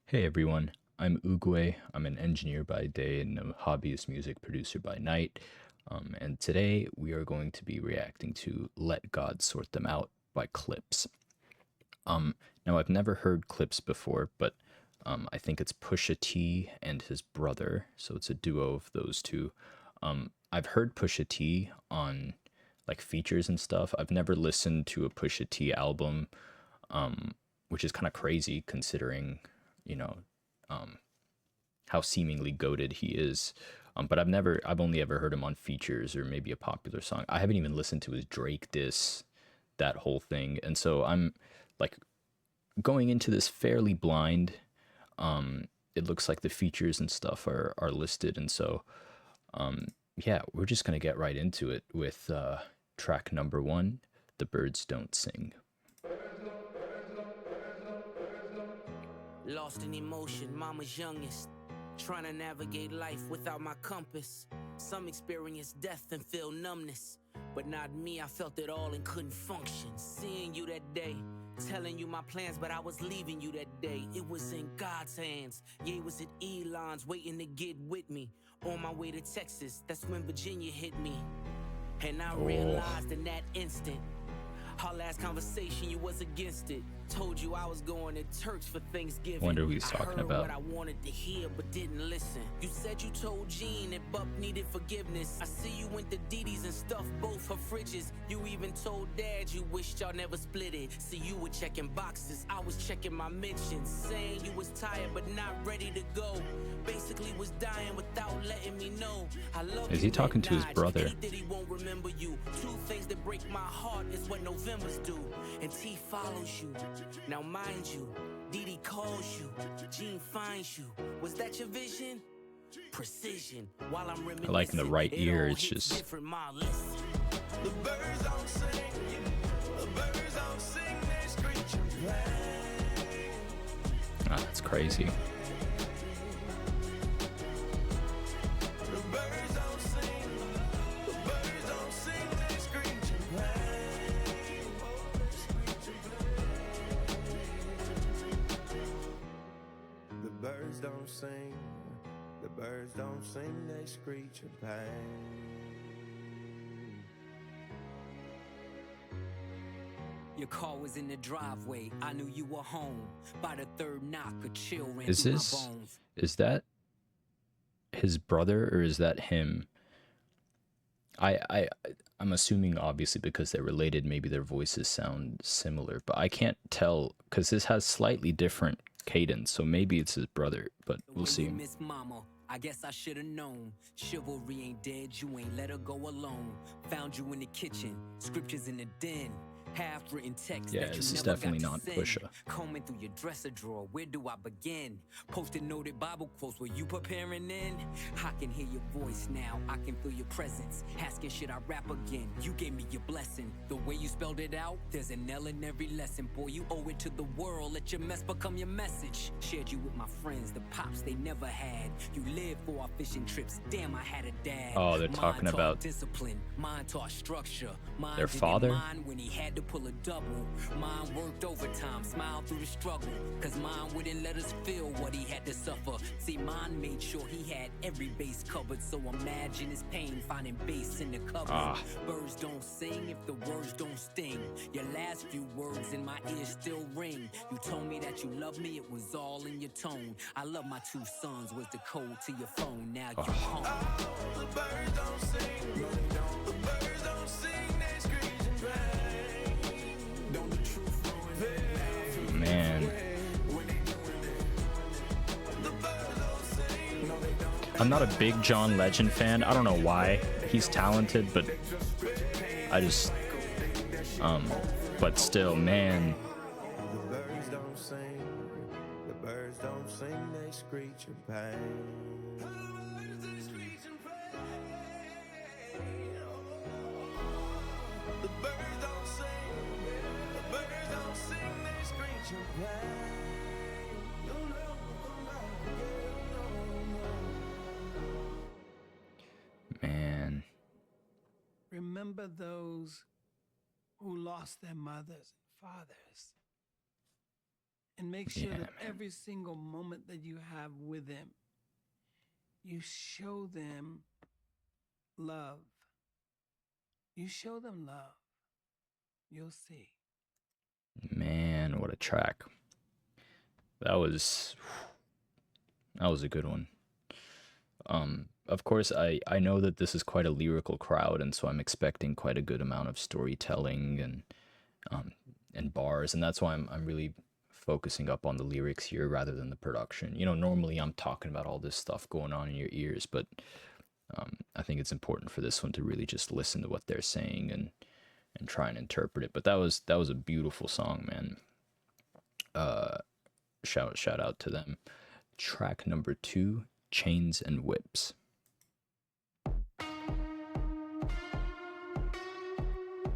Hey everyone, I'm Uguay. I'm an engineer by day and a hobbyist music producer by night. And today we are going to be reacting to Let God Sort Them Out by Clipse. Now I've never heard Clipse before, but I think it's Pusha T and his brother, so it's a duo of those two. I've heard Pusha T on like features and stuff. I've never listened to a Pusha T album, which is kind of crazy considering, you know, how seemingly goated he is. But I've only ever heard him on features or maybe a popular song. I haven't even listened to his Drake diss, that whole thing. And so I'm like going into this fairly blind. It looks like the features and stuff are listed. And so, yeah, we're just going to get right into it with track number one, The Birds Don't Sing. Lost in emotion, mama's youngest. Trying to navigate life without my compass. Some experience death and feel numbness. But not me, I felt it all and couldn't function. Seeing you that day, telling you my plans, but I was leaving you that day. It was in God's hands. Yeah, it was at Elon's waiting to get with me. On my way to Texas, that's when Virginia hit me. And I realized in that instant, our last conversation, you was against it. Told you I was going to church for Thanksgiving. Wonder who he's talking I heard about. what I wanted to hear, but didn't listen. You said you told Jean that Buck needed forgiveness. I see you went to Didi's and stuffed both her fridges. You even told Dad you wished y'all never split it. See, you were checking boxes, I was checking my mentions. Saying you was tired but not ready to go. Basically was dying without letting me know. I love Is you he talking to his brother? hate that he won't remember you. Two things that break my heart is what November's do. And T follows you. Now mind you, Didi calls you, Jean finds you. Was that your vision? Precision. While I'm reminiscing, I like in the right ear, it's just different. The birds don't sing, the birds don't sing, they screech and play. that's crazy. Don't sing, the birds don't sing, they screech in pain. Your car was in the driveway, I knew you were home. By the third knock, a chill ran Is through my this, bones. is that his brother or is that him? I'm assuming obviously because they're related, maybe their voices sound similar, but I can't tell because this has slightly different cadence, so maybe it's his brother, but we'll see. Miss Mama, I guess I should have known. Chivalry ain't dead, you ain't let her go alone. Found you in the kitchen, scriptures in the den. Half-written text Yeah, that you this is never definitely got not to send. Pusha. Combing through your dresser drawer, where do I begin? Posted noted Bible quotes, were you preparing in? I can hear your voice now, I can feel your presence. Asking should I rap again? You gave me your blessing. The way you spelled it out, there's an L in every lesson. Boy, you owe it to the world, let your mess become your message. Shared you with my friends, the pops they never had. You lived for our fishing trips, damn I had a dad. Oh, they're talking about discipline, mine taught structure. Mine their didn't father? mind when he had to pull a double. Mine worked overtime, smiled through the struggle. Cause mine wouldn't let us feel what he had to suffer. See, mine made sure he had every base covered. So imagine his pain finding bass in the cover. Birds don't sing if the words don't sting. Your last few words in my ears still ring. You told me that you loved me, it was all in your tone. I love my two sons was the code to your phone. Now you're home. The birds don't sing, no they don't. The birds don't sing, they screech and play. Don't the truth ruin Man. I'm not a big John Legend fan. I don't know why. He's talented, but I just but still, man. The birds don't sing, the birds don't sing, they screech in pain. The birds don't sing, the birds don't sing, they screech in pain. You'll never come back again, Man. Remember those who lost their mothers and fathers And make sure Yeah, that man. every single moment that you have with them, you show them love. You show them love. You'll see. Man, what a track. That was a good one. Of course, I know that this is quite a lyrical crowd, and so I'm expecting quite a good amount of storytelling and bars, and that's why I'm really focusing up on the lyrics here rather than the production. You know, normally I'm talking about all this stuff going on in your ears, but I think it's important for this one to really just listen to what they're saying and try and interpret it. But that was a beautiful song, man. Shout out to them. Track number 2, Chains and Whips.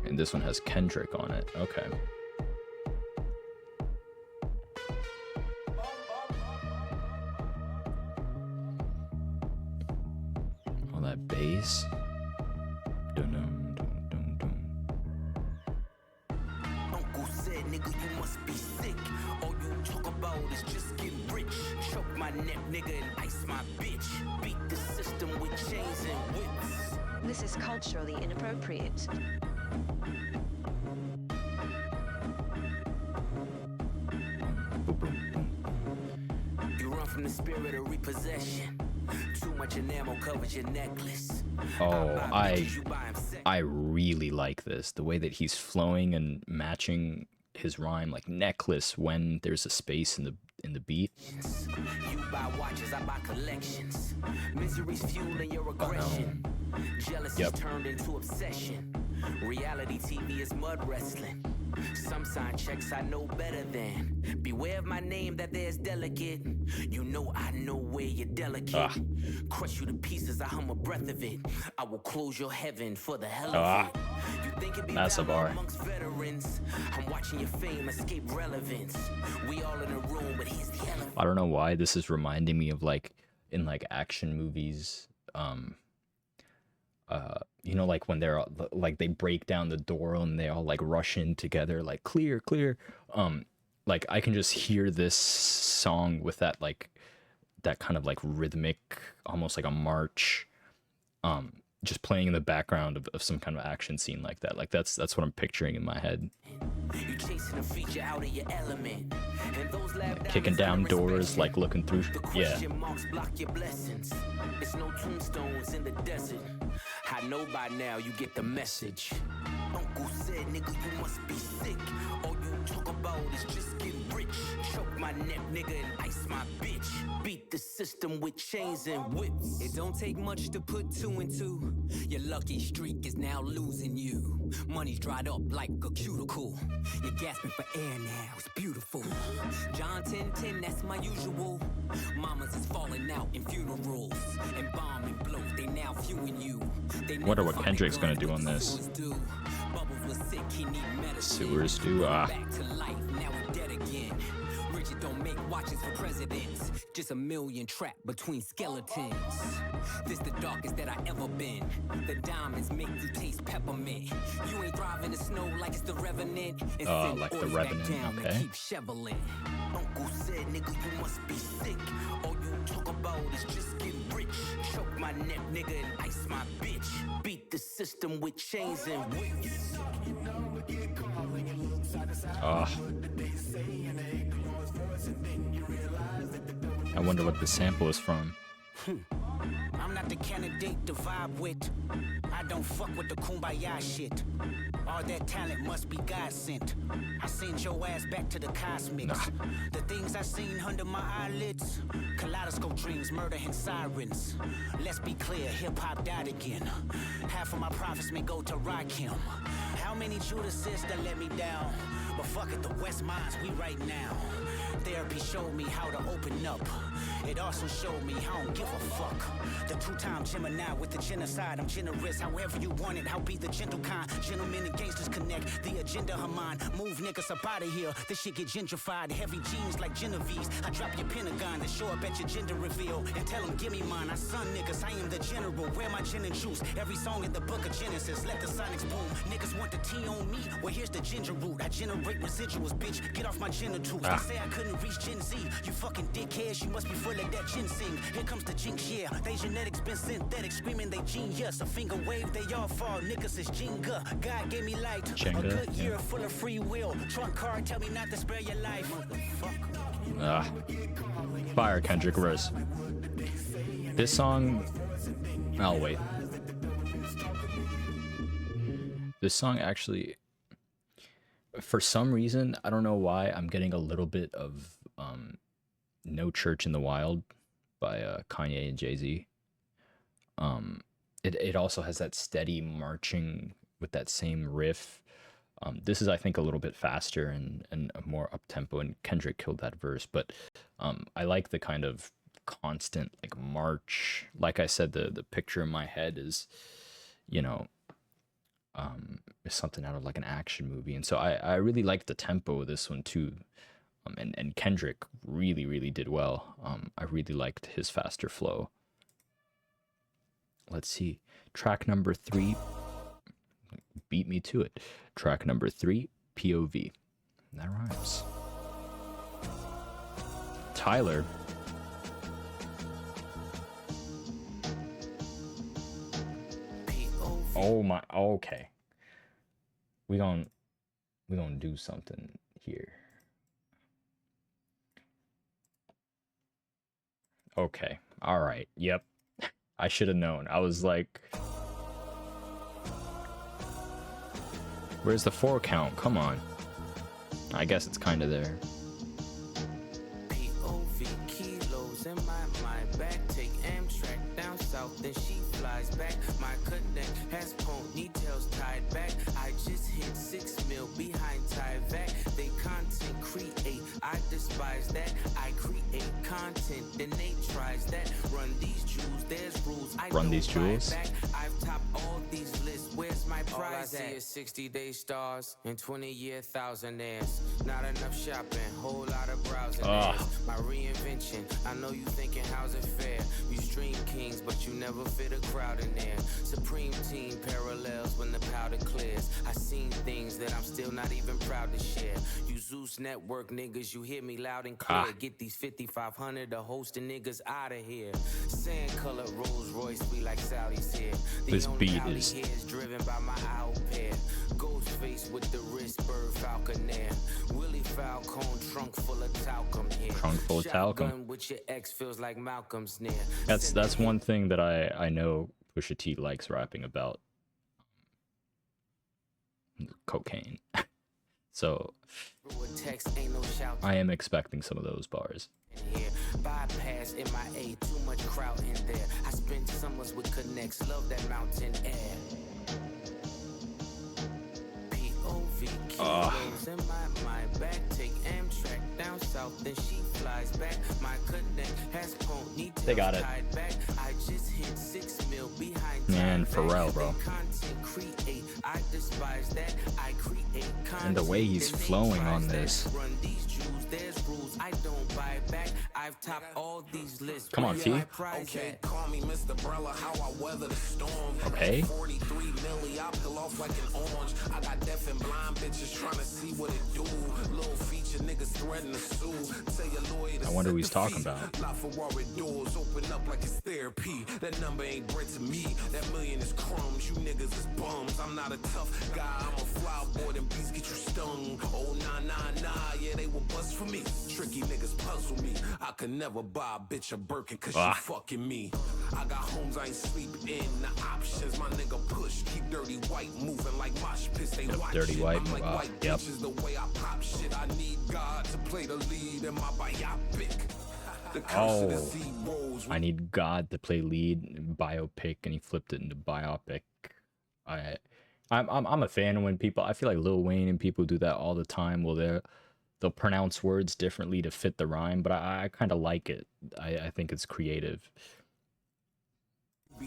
And this one has Kendrick on it. Okay. All that bass. Dun-dun, dun, dun, dun. Uncle said, nigga, you must be sick. All you talk about is just get rich. Choke my neck, nigga, and ice my bitch. Beat the system with chains and whips. This is culturally inappropriate. Boom, boom, boom. You run from the spirit of repossession. Too much enamel covers your necklace. Oh, buy bitches, you buy 'em sex. I really like this. The way that he's flowing and matching his rhyme, like necklace, when there's a space in the beat. You buy watches, I buy collections. Misery's fueling your aggression. Jealousy's Yep. turned into obsession. Reality TV is mud wrestling. Some sign checks I know better than. Beware of my name that there's delicate. You know I know where you're delicate. Crush you to pieces, I hum a breath of it. I will close your heaven for the hell of it. You think it be That's a valor bar. amongst veterans. I'm watching your fame escape relevance. We all in a room, but here's the elephant. I don't know why this is reminding me of like in like action movies. You know, like when they're like they break down the door and they all like rush in together, like clear. Like I can just hear this song with that like that kind of like rhythmic, almost like a march, just playing in the background of some kind of action scene like that. Like that's what I'm picturing in my head. You chasing a feature out of your element. And those lab Kicking diamonds down under doors, inspection. like looking through. The Yeah. question marks block your blessings. It's no tombstones in the desert. I know by now you get the message. Uncle said, nigga, you must be sick. All you talk about is just get rich. Choke my neck, nigga, and ice my bitch. Beat the system with chains and whips. It don't take much to put 2 and 2. Your lucky streak is now losing you. Money's dried up like a cuticle. You're gasping for air now, it's beautiful. John 10:10, that's my usual. Mamas is falling out in funerals. And bombing blows, they now viewing you. They Wonder never what find Kendrick's a gonna gun do with on the this. sewers do. Bubbles was sick, he need medicine. Sewers do? Back to life, now we're dead again. Richard don't make watches for presidents. Just a million trapped between skeletons. This the darkest that I ever been. The diamonds make you taste peppermint. You ain't thriving the snow like it's the Revenant. And send like the orders back Revenant, down and okay. keep shoveling. Uncle said, nigga, you must be sick. All you talk about is just get rich. Choke my neck, nigga, and ice my bitch. Beat the system with chains and whips. I wonder what the sample is from. I'm not the candidate to vibe with. I don't fuck with the kumbaya shit. All that talent must be God sent. I send your ass back to the cosmics. The things I seen under my eyelids. Kaleidoscope dreams, murder and sirens. Let's be clear, hip hop died again. Half of my profits may go to Rakim. How many Judases that let me down? But fuck it, the West Minds, we right now. Therapy showed me how to open up. It also showed me I don't give a fuck. The 2-time Gemini with the genocide. I'm generous, however you want it. I'll be the gentle kind. Gentlemen and gangsters connect. The agenda of mine. Move niggas up out of here. This shit get gentrified. Heavy jeans like Genevieve's. I drop your Pentagon to show up at your gender reveal. And tell them, give me mine. I son niggas, I am the general. Where my gin and juice? Every song in the book of Genesis. Let the sonics boom. Niggas want the tea on me. Well, here's the ginger root. I generate break residuals, bitch. Get off my genitals. They say I couldn't reach Gen Z. You fucking dickheads, you must be full of that ginseng. Here comes the jinx, yeah. They genetics been synthetic, screaming they genius. A finger wave, they all fall. Niggas is Jenga. God gave me light. A good year full of free will. Trump card, tell me not to spare your life. Fire Kendrick verse. This song, I'll wait. This song actually, for some reason, I don't know why, I'm getting a little bit of No Church in the Wild by Kanye and Jay-Z. It also has that steady marching with that same riff. This is, I think, a little bit faster and more up-tempo, and Kendrick killed that verse. But I like the kind of constant, like, march. Like I said, the picture in my head is, you know, is something out of, like, an action movie. And so I really like the tempo of this one, too. And Kendrick really, really did well. I really liked his faster flow. Let's see. Track number 3... beat me to it. Track number 3, POV. That rhymes. Tyler. Oh my, okay. We gonna do something here. Okay. All right. Yep. I should have known. I was like, where's the 4 count? Come on. I guess it's kind of there. POV kilos in my mind back. Take Amtrak down south, then she flies back. My connect has ponytails tied back. I just hit 6 mil behind Tyvek. They content create. I despise that. I create content, then they tries that. Run these jewels, there's rules. I Run these jewels. back. I've topped all these lists. Where's my prize? All I see is 60-day stars and 20-year thousandaires. Not enough shopping, whole lot of browsing. My reinvention. I know you thinking how's it fair? You stream kings, but you never fit a crowd in there. Supreme team parallels when the powder clears. I seen things that I'm still not even proud to share. You Zeus Network niggas, you hear me loud and clear. Get these 5,500 to host the niggas out of here. Sand color Rolls Royce, we like Saudis here. This beat is driven by my owl pair. Ghost face with the wrist, bird falconer. Willie Falcone, trunk full of talcum here. Trunk full of talcum. Shotgun with your ex feels like Malcolm's near. That's one thing that I know Pusha T likes rapping about. Cocaine. So I am expecting some of those bars. Here, bypass MIA, too much crowd in there. I spent summers with connects, love that mountain air. POV kilos in my mind back. Take Amtrak down south, then she flies back. My connect has ponytails. They got it. Tied back. I just hit 6 mil behind. Man, Pharrell, bro. Content create. I despise that. I create content. And the way he's flowing on this. Run these jewels, there's rules I don't buy back. I've topped all these lists. Come on, T. Okay, call me Mr. Brella, how I weather the storm. Okay. 43 milli, I peel off like an orange. I got deaf and blind bitches trying to see what it do. Little feature niggas threatening to sue. Tell your lawyer to I wonder set who he's the talking fee. about. LaFerrari doors open up like it's therapy. That number ain't bread to me. That million is crumbs. You niggas is bums. I'm not a tough guy. I'm a fly boy. Them beats get you stung. Oh, nah. Yeah, they will bust for me. Tricky niggas puzzle me. I could never buy a bitch a Birkin cause she fucking me. I got homes I ain't sleep in. The options my nigga push. Keep dirty white moving like mosh piss. They watch dirty it. white I'm like move. white Yep. bitches the way I pop shit. I need God to play the lead in my biopic. The curse of the Z rolls. I need God to play lead in biopic, and he flipped it into biopic. I'm a fan when people, I feel like Lil Wayne and people do that all the time. Well, they'll pronounce words differently to fit the rhyme, but I kind of like it. I think it's creative.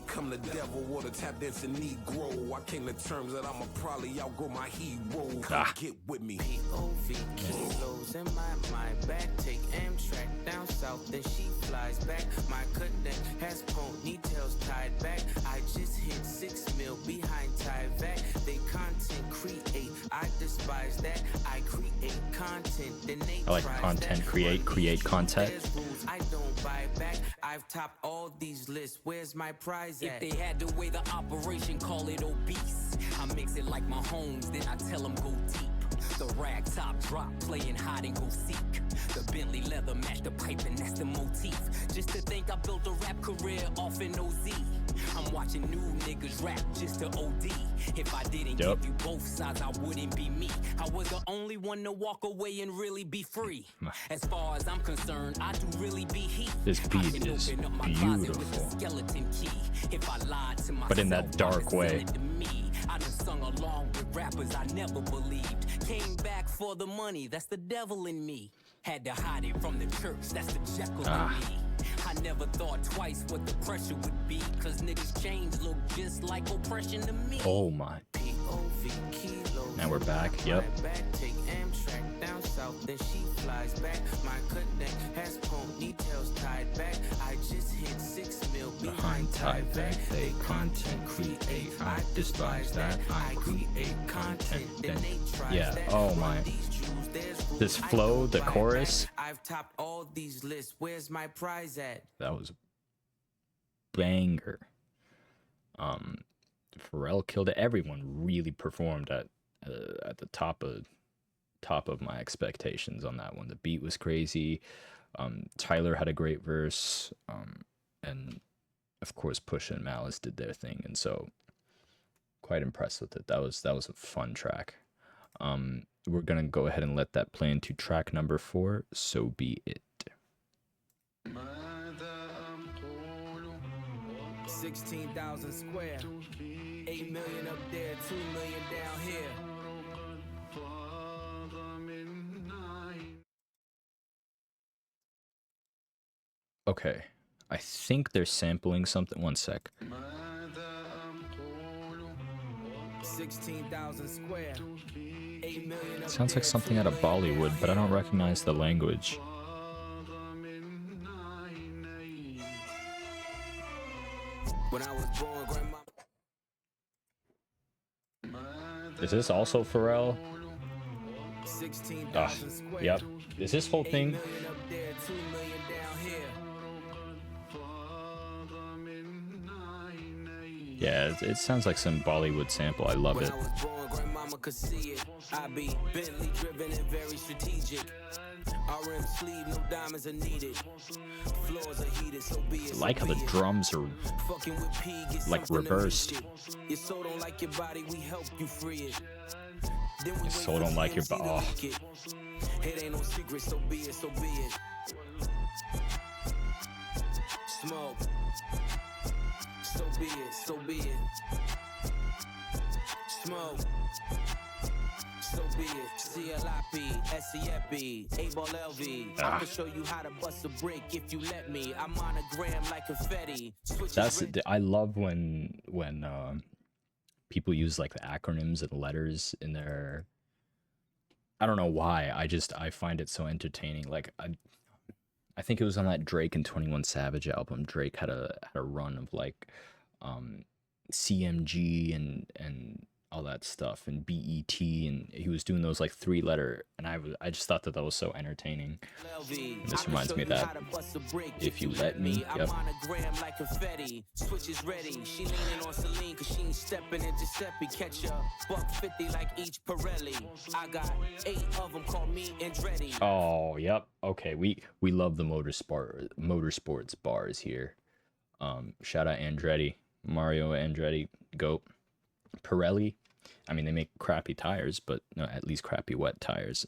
become the devil or the tap dancing Negro. I came to terms that I'ma probably outgrow my hero. Come get with me. POV kilos in my mind. Back take Amtrak down south, then she flies back. My connect has ponytails tied back. I just hit 6 mil behind Tyvek. They content create. I despise that. I create content, then they I like try content that. create content. There's rules I don't buy back. I've topped all these lists. Where's my prize at? If they had to weigh the operation, call it obese. I mix it like my homes, then I tell them go deep. The rag top drop, playing hide and go seek. The Bentley leather match the pipe and that's the motif. Just to think I built a rap career off an OZ. I'm watching new niggas rap just to OD. If I didn't give you both sides, I wouldn't be me. I was the only one to walk away and really be free. As far as I'm concerned, I do really be he. This beat is beautiful, Skeleton key. If I lied to myself, but in that dark way. I done sung along with rappers I never believed. Came back for the money, that's the devil in me. Had to hide it from the church, that's the Jekyll in me. I never thought twice what the pressure would be, cause niggas' chains look just like oppression to me. Oh my. Now we're back, yep. Take Amtrak down south, then she flies back. My connect has ponytails tied back. I just hit 6 mil behind Tyvek. They content create. I despise that. I create content, then they try that. Oh my. This flow, the chorus. I've topped all these lists. Where's my prize at? That was a banger. Pharrell killed it. Everyone really performed at the top of my expectations on that one. The beat was crazy. Tyler had a great verse, and of course Pusha and Malice did their thing, and so quite impressed with it. That was a fun track. We're gonna go ahead and let that play into track number 4. So be it. 16,000 square, 8 million up there, 2 million down here. Okay, I think they're sampling something. One sec. 16,000 square, 8 million up Sounds like there, something 2 out of million Bollywood, down but I don't here. recognize the language. When I was born, grandma. Is this also Pharrell? 16,000 square. Yep. Is this whole 8 thing? million up there, 2 million down here. Yeah, it sounds like some Bollywood sample. I love When it. I was born, grandmama could see it. I be Bentley driven and very strategic. RM sleeve, no diamonds are needed. Floors are heated, so be it. I like how the drums are Fucking with P, get like something to reversed. reach it. Your soul don't like your body, we help you free it. Then we Your wait soul for don't like your TMZ to oh. leak it. It ain't no secret, so be it, so be it. Smoke. So be it, so be it. Smoke. So be it. CLIP, SEFB, A-Ball LV. I can show you how to bust a brick if you let me. I'm monogram like confetti. That's it. I love when people use like the acronyms and letters in their. I don't know why. I find it so entertaining. Like I think it was on that Drake and 21 Savage album. Drake had a run of like CMG and all that stuff and BET, and he was doing those like 3-letter, and I just thought that was so entertaining. And this reminds me of that. If you let me, yep. Like confetti. Switch is ready. She leaning on Celine cause she ain't stepping in Giuseppe. Catch a $150 like each Pirelli. I got 8 of them, call me Andretti. Oh, yep. Okay, we love the motorsports bars here. Shout out Andretti, Mario Andretti, GOAT. Pirelli, I mean, they make crappy tires, but no, at least crappy wet tires.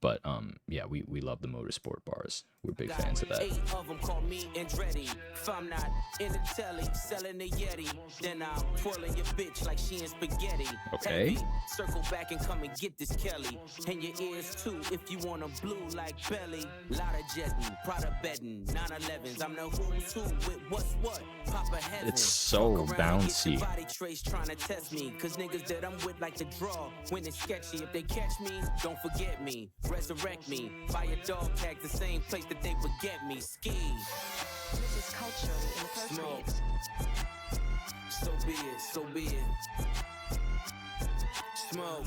But yeah, we love the motorsport bars. We're big fans of that. 8 of them call me Andretti. If I'm not in the telly, selling the Yeti, then I'm twirling your bitch like she in spaghetti. Okay. Heavy. Circle back and come and get this Kelly. And your ears too, if you want a blue like belly. Lot of jetting, Prada bedding, 911s. I'm the who's who with what's what. Papa heaven. It's so Fuck around and get bouncy. your body trace trying to test me. Cause niggas that I'm with like to draw. When it's sketchy, if they catch me, don't forget me. Resurrect me. Fire dog tags the same place that they forget me. Ski. This is culturally inappropriate. So be it, so be it. Smoke.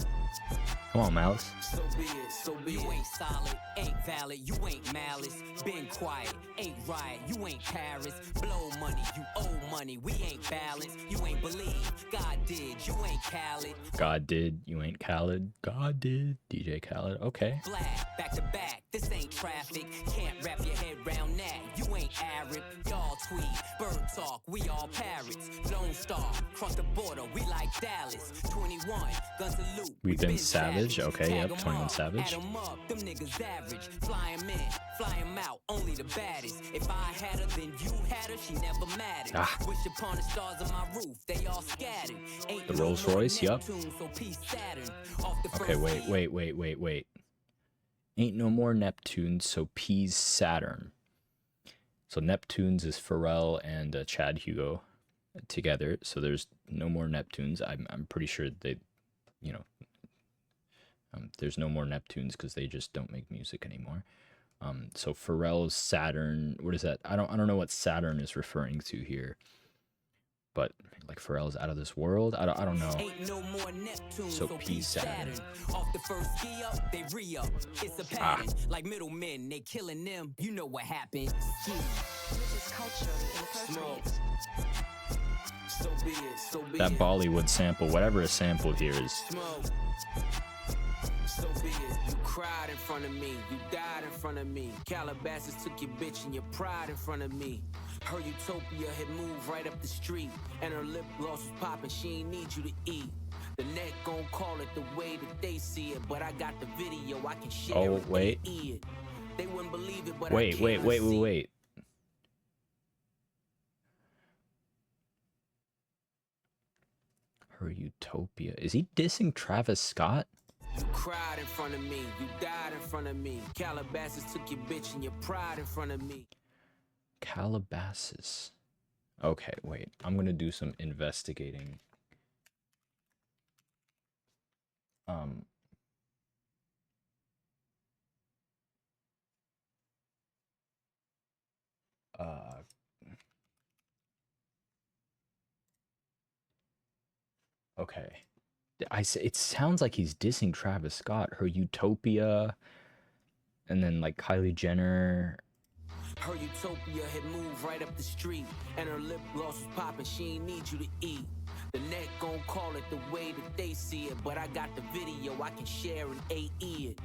Come on, Mouse. So be it, so be You it. ain't solid, ain't valid, you ain't malice. Been quiet, ain't riot, you ain't Paris. Blow money, you owe money, we ain't balanced. You ain't believe, God did, you ain't Khaled. God did, you ain't Khaled. God did, DJ Khaled. Okay. Black, back to back, this ain't traffic. Can't wrap your head round that, you ain't Arab. Y'all tweet, bird talk, we all parrots. Lone Star, cross the border, we like Dallas. 21, guns salute. We've been savage. Okay, yep, 21 Savage. Add 'em up, them niggas average. Fly 'em in, fly 'em out, only the baddest. If I had her, then you had her, she never mattered. Ah. Wish upon the stars on my roof, they all scattered. Ain't The no Rolls more Royce, yup. Neptune, so peace Saturn. Off the Okay, first wait. Ain't no more Neptunes, so peas Saturn. So Neptunes is Pharrell and Chad Hugo together. So there's no more Neptunes. I'm pretty sure they, you know, there's no more Neptunes because they just don't make music anymore. So Pharrell's Saturn. What is that? I don't know what Saturn is referring to here. But like Pharrell's out of this world. I don't know. Ain't no more Neptune, So so peace peace Saturn. Saturn. Off the first ski up, they re-up. It's a pattern. Like middlemen, they killing them. You know what happened. Ski. This is culturally inappropriate. So be it, so be That it. Bollywood sample, whatever is sampled here is. Smoke. So be it. You cried in front of me. You died in front of me. Calabasas took your bitch and your pride in front of me. Her utopia had moved right up the street. And her lip gloss was popping. She ain't need you to eat. The net gon' call it the way that they see it. But I got the video. I can share Oh, it. wait. It. They wouldn't believe it, but I Wait. can't unsee it. Her utopia. Is he dissing Travis Scott? You cried in front of me. You died in front of me. Calabasas took your bitch and your pride in front of me. Calabasas. Okay, wait. I'm gonna do some investigating. Uh. Okay. It sounds like he's dissing Travis Scott. Her utopia, and then like Kylie Jenner. Her utopia had moved right up the street. And her lip gloss was popping. She ain't need you to eat. The net gon' call it the way that they see it. But I got the video. I can share and AE it.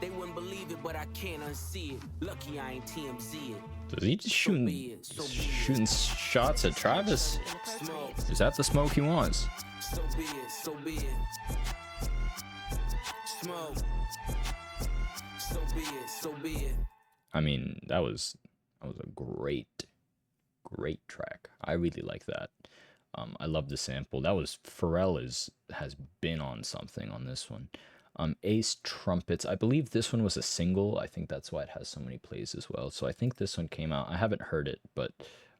They wouldn't believe it, but I can't unsee it. Lucky I ain't TMZ it. Is he just shooting shooting shots at Travis? Smoke. Is that the smoke he wants? So be it, so be it. Smoke. So be it, so be it. I mean, that was a great track. I really like that. I love the sample. That was Pharrell has been on something on this one. Ace Trumpets. I believe this one was a single. I think that's why it has so many plays as well. So I think this one came out. I haven't heard it, but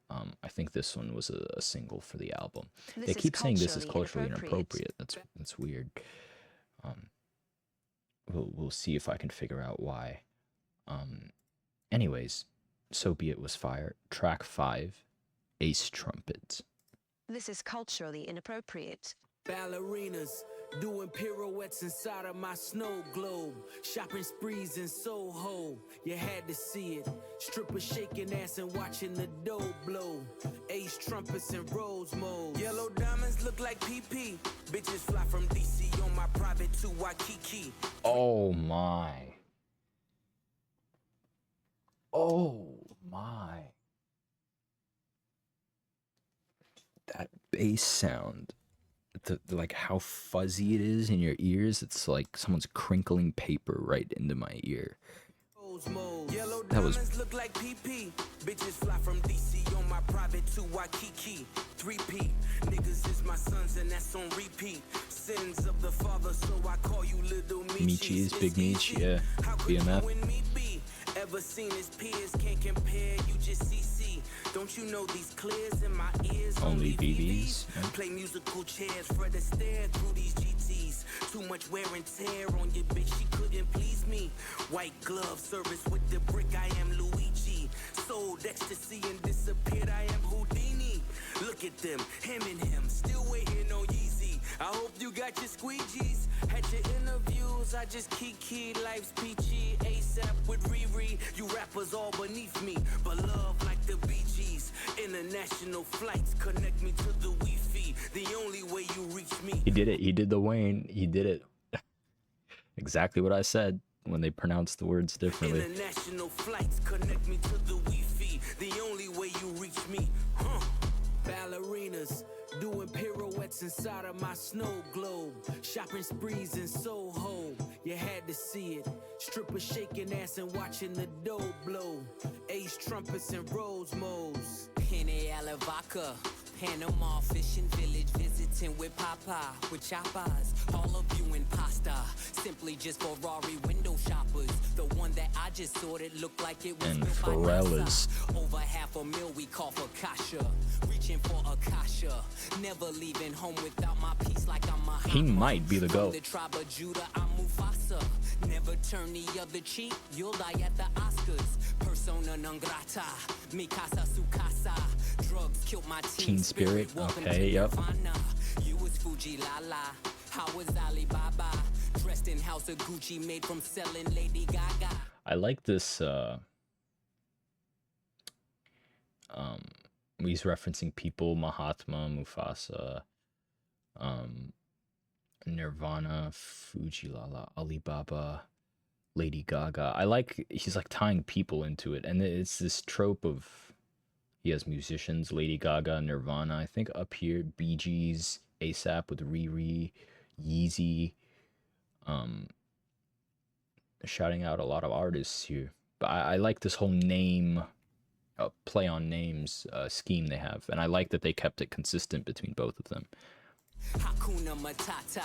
I think this one was a single for the album. This They is keep saying this is culturally culturally inappropriate. That's weird. We'll see if I can figure out why. Anyways, So Be It was fire. Track 5, Ace Trumpets. This is culturally inappropriate. Ballerinas doing pirouettes inside of my snow globe. Shopping sprees in Soho, you had to see it. Strippers shaking ass and watching the dough blow. Ace trumpets in rose mode. Yellow diamonds look like PP. Bitches fly from DC on my private to Waikiki. Oh my. Oh my. That bass sound. like how fuzzy it is in your ears. It's like someone's crinkling paper right into my ear. Yellow That was diamonds look like PP. Bitches fly from DC on my private to Waikiki. 3P. Niggas is my sons and that's on repeat. Sins of the father, so I call you little Michis, Big Meech, yeah. How could you BMF. win me be? Ever seen his peers, can't compare, you just CC. Don't you know these clears in my ears? Only BBs. Yeah. Play musical chairs, Fred Astaire through these GTs. Too much wear and tear on your bitch, she couldn't please me. White glove service with the brick, I am Luigi. Sold ecstasy and disappeared, I am Houdini. Look at them, him and him, still waiting on Yeezy. I hope you got your squeegees. Had your interviews, I just kiki. Life's peachy, ASAP with Riri. You rappers all beneath me, but love like the Bee Gees. International flights connect me to the Wi-Fi. The only way you reach me. He did it. He did the Wayne. He did it. Exactly what I said when they pronounced the words differently. International flights connect me to the Wi-Fi. The only way you reach me. Ballerinas doing pirouettes inside of my snow globe. Shopping sprees in Soho. You had to see it. Strippers shaking ass and watching the dough blow. Ace trumpets and rose moles. Penny Alavaca, Panama fishing village visiting with Papa, with choppers, all of you in pasta, simply just Ferrari window shoppers. The one that I just sorted looked like it was And built by Pharrell NASA. is- Over $500,000 we call for Kasha, reaching for Akasha, never leaving home without my piece like I'm a He might be the From GOAT. the tribe of Judah, I'm Mufasa. Never turn the other cheek, you'll die at the Oscars. Persona non grata, mi casa su casa. Drugs killed my teen Spirit, Welcome okay, to yep. Nirvana. You was Fuji Lala, how was Alibaba? Dressed in House of Gucci, made from selling Lady Gaga. I like this. He's referencing people: Mahatma, Mufasa, Nirvana, Fujilala, Alibaba, Lady Gaga. I like he's like tying people into it, and it's this trope of he has musicians: Lady Gaga, Nirvana. I think up here, Bee Gees, ASAP with Riri, Yeezy. Shouting out a lot of artists here, but I like this whole name. Play on names scheme they have, and I like that they kept it consistent between both of them. Hakuna Matata,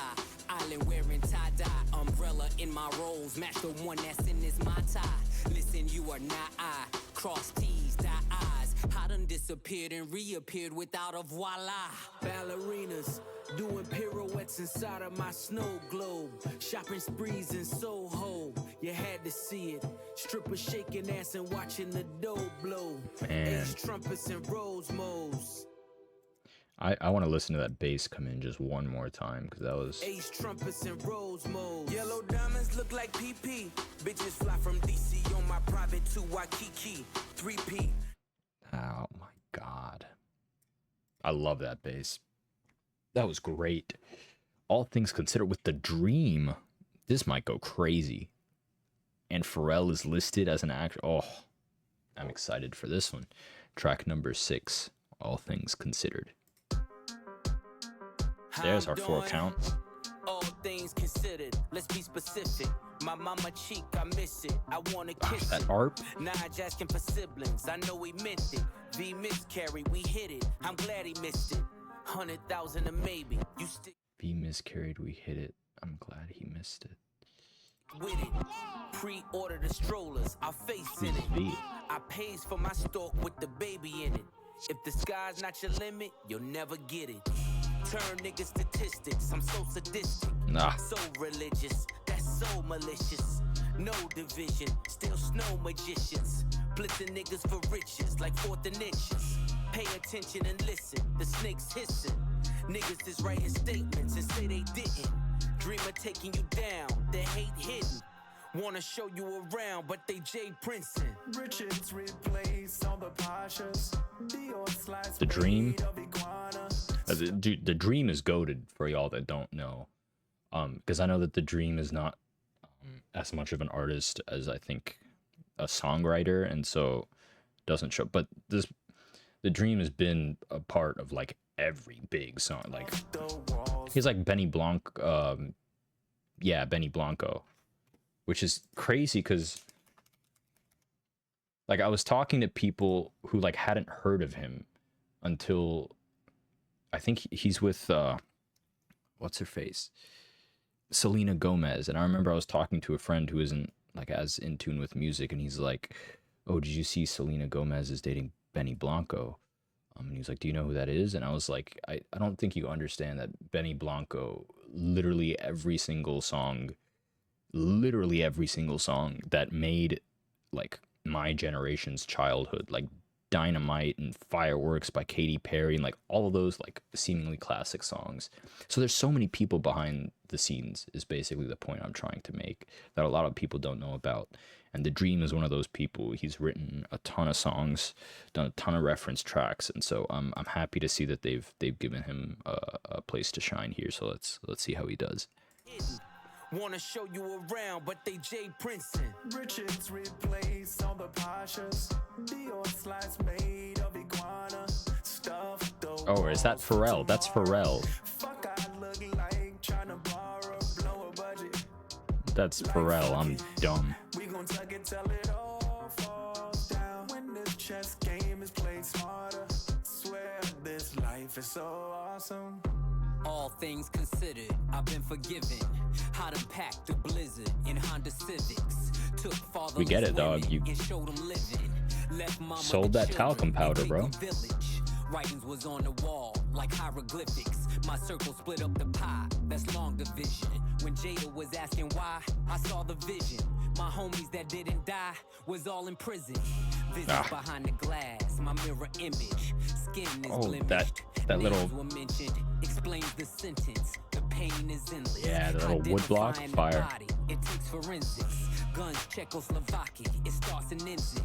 island wearing tie-dye, umbrella in my rolls, match the one that's in this my tie. Listen, you are not I, cross T's, dot I's. I done disappeared and reappeared without a voila. Ballerinas doing pirouettes inside of my snow globe. Shopping sprees in Soho. You had to see it. Strippers shaking ass and watching the dough blow. Man. Ace trumpets and rose moles. I want to listen to that bass come in just one more time, because that was... Ace trumpets and rose moles. Yellow diamonds look like PP. Bitches fly from DC on my private to Waikiki. 3P. Oh my god. I love that bass. That was great. All things considered, with The Dream, this might go crazy. And Pharrell is listed as an actor. Oh, I'm excited for this one. Track number 6, All Things Considered. There's our 4 count. All things considered, let's be specific. My mama cheek, I miss it. I wanna kiss That it. ARP. Nah, asking for siblings. I know he meant it. V miscarried, we hit it. I'm glad he missed it. 100,000 a maybe. You stick V miscarried, we hit it. I'm glad he missed it. with it. Pre-order the strollers, our face in Who's it. V? I pays for my stalk with the baby in it. If the sky's not your limit, you'll never get it. Turn niggas statistics, I'm so sadistic. Nah. So religious, that's so malicious. No division, still snow magicians. Blitzing niggas for riches, like 4th and inches. Pay attention and listen, the snake's hissing. Niggas is writing statements and say they didn't. Dream of taking you down, they hate hidden. Wanna show you around, but they Jay Princeton. Richards replace all the Pashas. The Dream. The Dream is goated for y'all that don't know. Because I know that The Dream is not as much of an artist as I think a songwriter, and so doesn't show. But The Dream has been a part of like every big song. Like He's like Benny Blanc. Yeah, Benny Blanco, which is crazy because like I was talking to people who like hadn't heard of him until I think he's with what's her face? Selena Gomez. And I remember I was talking to a friend who isn't like as in tune with music, and he's like, "Oh, did you see Selena Gomez is dating Benny Blanco?" And he was like, "Do you know who that is?" And I was like, I don't think you understand that Benny Blanco, literally every single song that made like my generation's childhood, like Dynamite and Fireworks by Katy Perry and like all of those like seemingly classic songs. So there's so many people behind the scenes is basically the point I'm trying to make that a lot of people don't know about. And The Dream is one of those people. He's written a ton of songs, done a ton of reference tracks, and so I'm happy to see that they've given him a place to shine here. So let's see how he does. Wanna show you around, but they Jay Princeton. Richards replace on the Pushas. Dior slice made of iguana. Stuffed the Oh, is that Pharrell? That's Pharrell. fuck I look like trying to borrow, blow a budget. That's Pharrell. I'm dumb. We gon' tuck it till it all falls down. When the chess game is played smarter. Swear this life is so awesome. All things considered, I've been forgiven. How to pack the blizzard in Honda Civics. Took fatherless We get it, dog. women You and showed them living. Left mama sold the that children talcum powder, and bro. take a village. Writings was on the wall like hieroglyphics. My circle split up the pie, that's long division. When Jada was asking why, I saw the vision. My homies that didn't die was all in prison. Visions behind the glass, my mirror image. Skin is blemished. that little Names were mentioned, explains the sentence. The pain is endless. Yeah, the little wood block, Identifying the fire. body, it takes forensics. Guns, Czechoslovakia, it starts and ends it.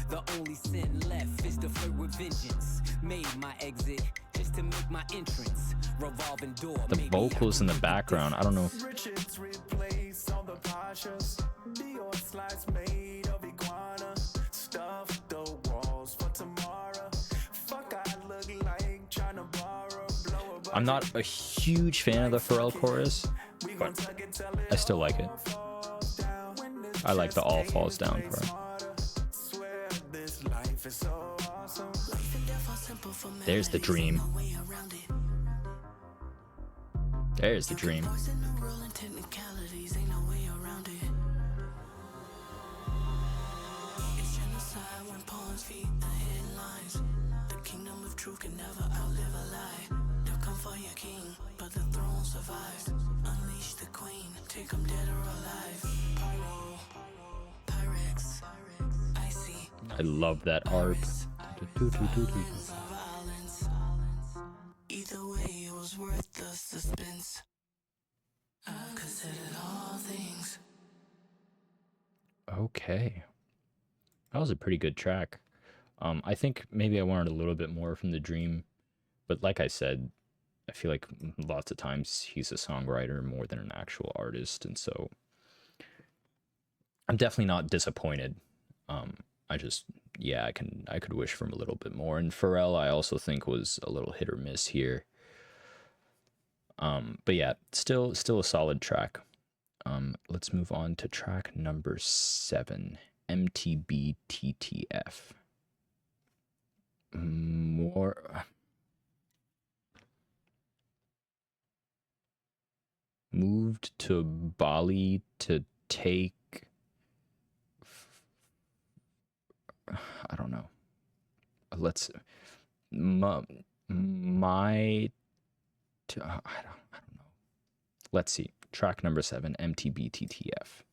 The only sin left is to flirt with vengeance. Made my exit just to make my entrance. Revolving door. the maybe vocals in the background. I don't know. Richards replace on the Pushas. Dior slice made of iguana. Stuffed the walls for tomorrow. Fuck I look like trying to borrow, blow a budget. I'm not a huge fan of the Pharrell chorus, but I still like it. I like the all falls down part. Swear this life is so awesome. There's the dream. There's the dream. Truth can never outlive a lie. They'll come for your king, but the throne survives. Unleash the queen, take them dead or alive. Pyro, Pyrex, icy. I love that harp. Violence. Either way, it was worth the suspense. I considered all things. Okay. That was a pretty good track. I think maybe I wanted a little bit more from The Dream, but like I said, I feel like lots of times he's a songwriter more than an actual artist, and so I'm definitely not disappointed. I just, yeah, I could wish for him a little bit more. And Pharrell, I also think was a little hit or miss here. But yeah, still a solid track. Let's move on to track number 7, MTBTTF. More moved to Bali to take, I don't know. Let's I don't know. Let's see. Track number 7, MTBTTF.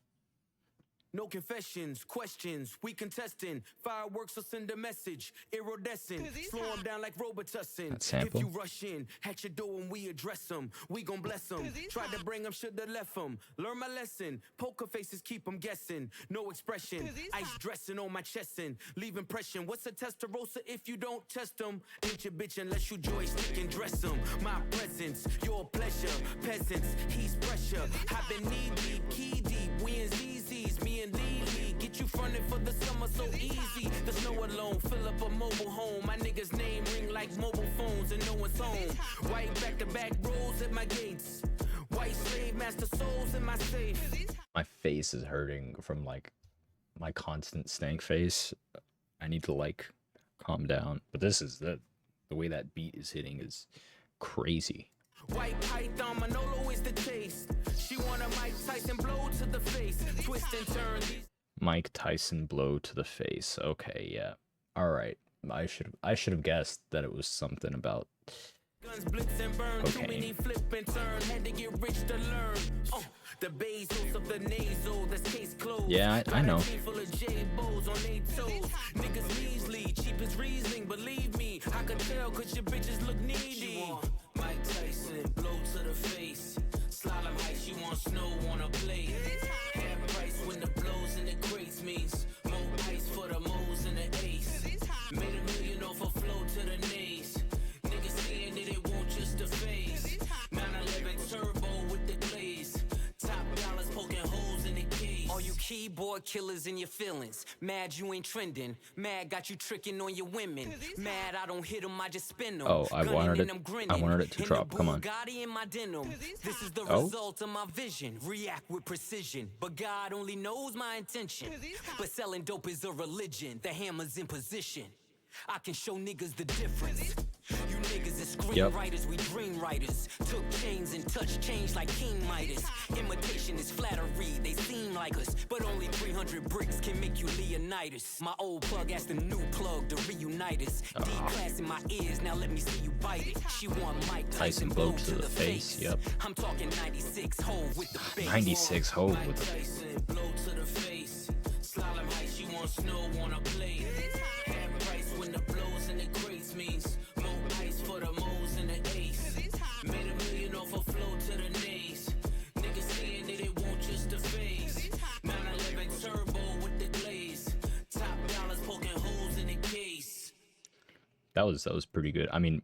No confessions, questions, we contesting. Fireworks will send a message, iridescent. Slow them down like Robitussin. That sample. If you rush in, at your door and we address them. We gon' bless them. Tried to bring them, shoulda left them. Learn my lesson. Poker faces keep them guessing. No expression. Ice dressing on my chest and leave impression. What's a Testarossa if you don't test them? Ain't your bitch unless you joystick and dress them. My presence, your pleasure. Peasants, he's pressure. I've been knee deep, key deep. We in ZZ's, me and Lee. get you fronted for the summer so easy. The snow alone, fill up a mobile home. My niggas' name ring like mobile phones and no one's home. White back-to-back rolls at my gates. White slave master souls in my safe. My face is hurting from like my constant stank face. I need to like calm down. But this is the way that beat is hitting is crazy. White python Manolo is the taste. She want a Mike Tyson blow to the face. Twist and turn. Mike Tyson blow to the face. Okay, yeah. All right. I should have guessed that it was something about Guns blitz and burn, too many flip and turn. Had to get rich to learn. The Bezos of the nasal, that's case closed. Yeah, I know. Full of J-Bows on they toes. Niggas measly, cheap as Riesling, believe me. I can tell cause your bitches look needy. Mike Tyson, blow to the face. Slalom height, she want snow on a plate. Half price when the blows in the crates means more ice for the moles and the ace. Made $1 million off a flow to the nays. Niggas saying that it won't just a phase. 911 turbo with the glaze. Top dollars poking holes in the case. All you keyboard killers in your feelings. Mad you ain't trending. Mad got you tricking on your women. Mad I don't hit them, I just spin them. Oh, I wanted it to drop. Come on. In my denim. This is the result of my vision. React with precision. But God only knows my intention. But selling dope is a religion. The hammer's in position. I can show niggas the difference. You niggas is screenwriters, we dream writers. Took chains and touched change like King Midas. Imitation is flattery, they seem like us. But only 300 bricks can make you Leonidas. My old plug asked the new plug to reunite us. D-class in my ears, now let me see you bite it. She want Mike Tyson blow to the face. Yep. I'm talking 96 hove with the bass. 96 hove with the Tyson, blow to the face. Slalom height, she want snow on a plate. Half price when the blows in the crates means more ice for the moles and the ace. Made $1 million off a flow to the nays. Niggas saying that it won't just a phase. 911 turbo with the glaze. Top dollars poking holes in the case. That was pretty good. I mean,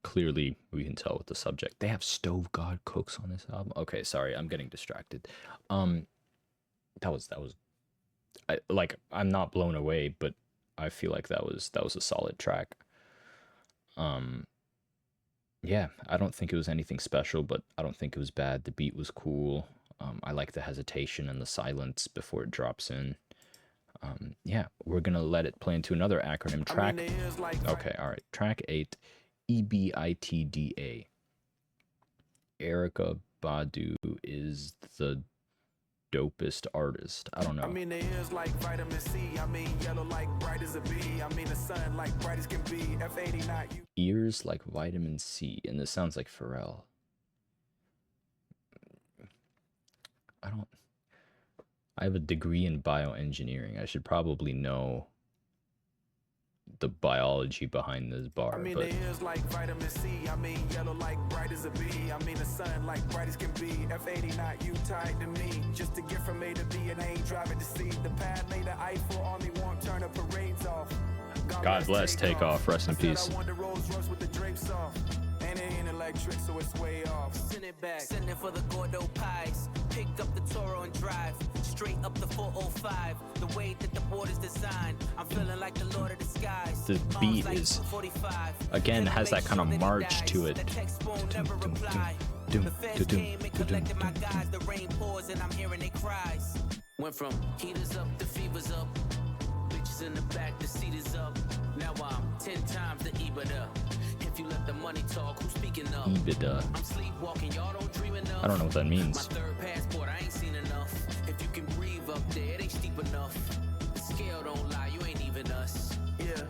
clearly we can tell with the subject. They have Stove God Cooks on this album. Okay, sorry, I'm getting distracted. That was I'm not blown away, but I feel like that was a solid track. Yeah, I don't think it was anything special, but I don't think it was bad. The beat was cool. I like the hesitation and the silence before it drops in. Yeah, we're gonna let it play into another acronym track. Okay, all right. Track 8, EBITDA. Erykah Badu is the dopest artist. I don't know. I mean, the ears like vitamin C. I mean, yellow like bright as a bee. I mean, the sun like bright as can be. F89. Ears like vitamin C, and this sounds like Pharrell. I have a degree in bioengineering. I should probably know the biology behind this bar. I mean, but the ears like vitamin C. I mean, yellow like bright as a bee. I mean, the sun like bright as can be. F89, you tied to me. Just to get from A to B, and I ain't driving to see. The pad made the Eiffel Army won't turn the parades off. God bless Takeoff. Rest in peace. I want the Rolls Royce with the drapes off. And it ain't electric, so it's way off. Send it back, send it for the Gordo pies. Picked up the Toro and drive straight up the 405. The way that the board is designed, I'm feeling like the Lord of the Skies. The beat is, again, has that kind of march to it. The text won't never reply. The feds came and collected my guys. The rain pours and I'm hearing their cries. Went from heaters up to fevers up. Bitches in the back, the seat is up. Now I'm 10 times the EBITDA. If you let the money talk, who's speaking up? EBITDA. I'm sleepwalking, y'all don't dream enough. I don't know what that means. My third passport, I ain't seen enough. If you can breathe up there, it ain't steep enough. The scale don't lie, you ain't even us. Yeah.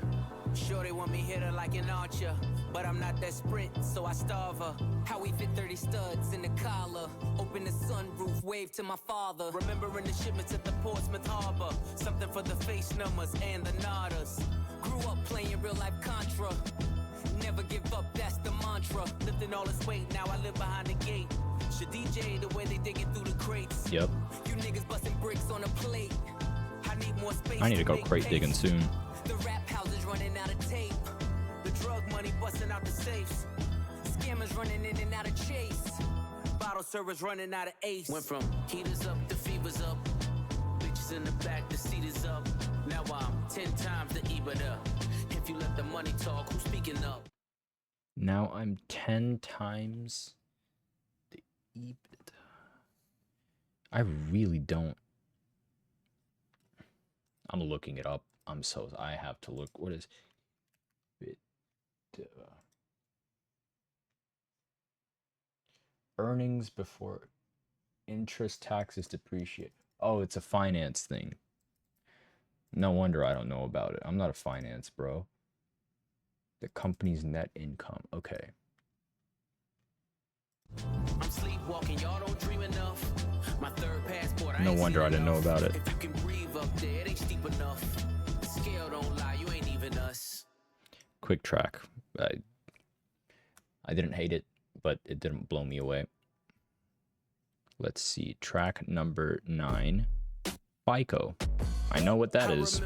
Sure they want me hit her like an archer, but I'm not that sprint, so I starve her. How we fit 30 studs in the collar. Open the sunroof, wave to my father. Remembering the shipments at the Portsmouth Harbor. Something for the face numbers and the nodders. Grew up playing real life Contra. Never give up, that's the mantra. Lifting all this weight, now I live behind the gate. Should DJ the way they digging through the crates. Yep. You niggas busting bricks on a plate. I need more space. I need to go crate digging soon. The rap house is running out of tape. The drug money busting out the safes. Scammers running in and out of chase. Bottle servers running out of ace. Went from heaters up to fevers up. Bitches in the back, the seat is 10 times the EBITDA. If you let the money talk, who's speaking up? Now I'm 10 times the EBITDA. I really don't. I'm looking it up. I have to look. What is EBITDA? Earnings before interest, taxes, depreciate. Oh, it's a finance thing. No wonder I don't know about it. I'm not a finance bro. The company's net income. Okay. I'm sleepwalking, y'all don't dream enough. My third passport, No wonder I didn't know about it. If you can breathe up there, it ain't steep enough. Scale don't lie, you ain't even us. Quick track. I didn't hate it, but it didn't blow me away. Let's see. Track number 9. FICO. I know what that is.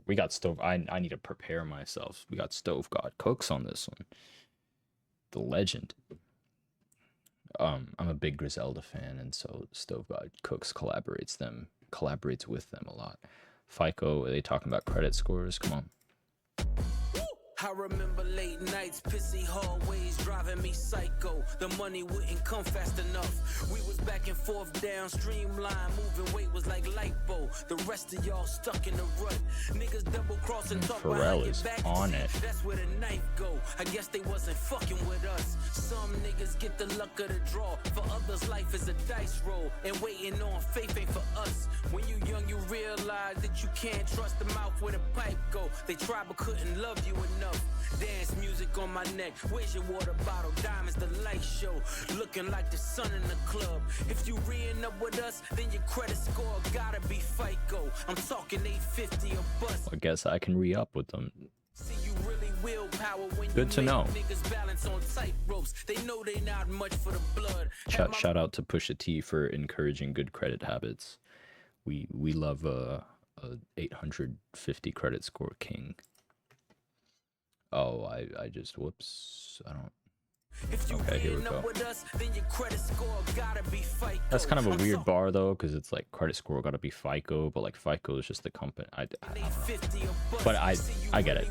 We got stove. I need to prepare myself. We got Stove God Cooks on this one. The legend. I'm a big Griselda fan, and so Stove God Cooks collaborates with them a lot. FICO, are they talking about credit scores? Come on. I remember late nights, pissy hallways driving me psycho. The money wouldn't come fast enough. We was back and forth down streamline, moving weight was like lipo. The rest of y'all stuck in the rut. Niggas double crossing, talk behind your back. On it. That's where the knife go. I guess they wasn't fucking with us. Some niggas get the luck of the draw. For others, life is a dice roll, and waiting on faith ain't for us. When you young, you realize that you can't trust the mouth where the pipe go. They tried but couldn't love you enough. Dance music on my neck. Where's your water bottle? Diamonds, the light show. Looking like the sun in the club. If you re-ing up with us, then your credit score gotta be FICO. I'm talking 850 a bus. I guess I can re-up with them. See, you really willpower when Good to know. Niggas balance on tight ropes. They know they not much for the blood. Shout out to Pusha T for encouraging good credit habits. We love a 850 credit score king. Oh, I just, whoops, I don't. Okay, here we go. That's kind of a weird bar though, because it's like credit score gotta be FICO, but like FICO is just the company. I don't know. But I get it.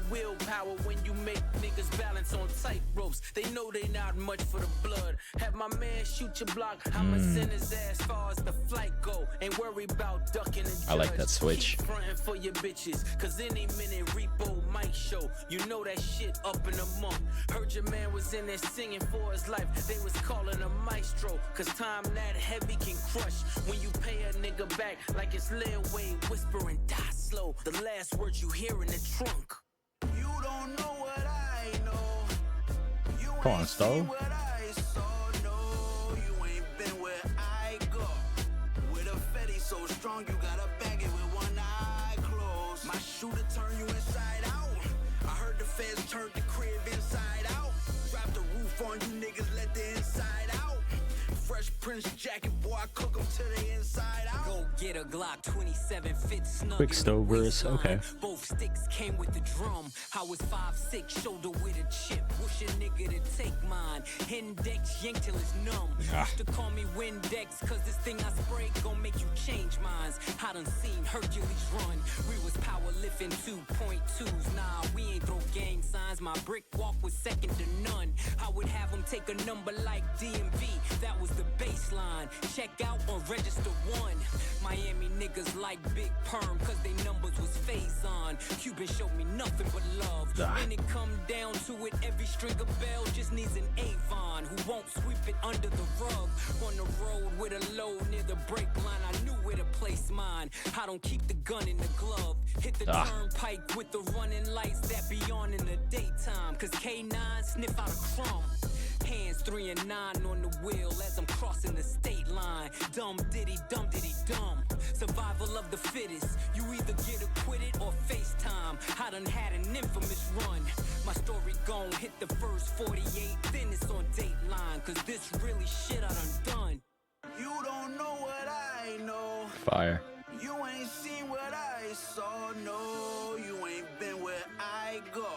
When you make niggas balance on tight ropes, they know they not much for the blood. Have my man shoot your block. I'ma send his ass far as the flight go. Ain't worry about ducking and I like that switch. Keep frontin' for your bitches, cause any minute repo might show. You know that shit up in a month. Heard your man was in there singing for his life. They was calling a maestro, cause time that heavy can crush. When you pay a nigga back like it's Lil Wayne whispering die slow. The last words you hear in the trunk. You don't know what I know. You Come on, Stove. what I saw. No, you ain't been where I go. With a fetty so strong, you gotta bag it with one eye closed. My shooter turn you inside out. I heard the feds turned the crib inside out. Drop the roof on you niggas, let the inside out. Fresh Prince jacket, boy, I cook them to the inside out. Go get a Glock 27 fit snug. Quick Stove verse, okay. Both sticks came with the drum. I was 5'6", shoulder with a chip. Wish a nigga to take mine. Index yank till it's numb. Used to call me Windex, cause this thing I spray gon' make you change minds. I done seen Hercules run. We was power lifting 2.2s. Nah, we ain't throw gang signs. My brick walk was second to none. I would have them take a number like DMV. That was the baseline. Check out or register 1. Miami niggas like Big Perm, cause they numbers was phase on. Cuban showed me nothing but love. When it come down to it, every string of bell just needs an Avon who won't sweep it under the rug. On the road with a load near the brake line, I knew where to place mine. I don't keep the gun in the glove. Hit the turnpike with the running lights that be on in the daytime. Cause K9 sniff out a crumb. Hands 3 and 9 on the wheel as I'm crossing the state line. Dumb diddy dumb. Survival of the fittest. You either get acquitted or FaceTime. I done had an infamous run. My story gon' hit the first 48, then it's on Dateline. Cause this really shit I done. You don't know what I know. Fire. You ain't seen what I saw. No, you ain't been where I go.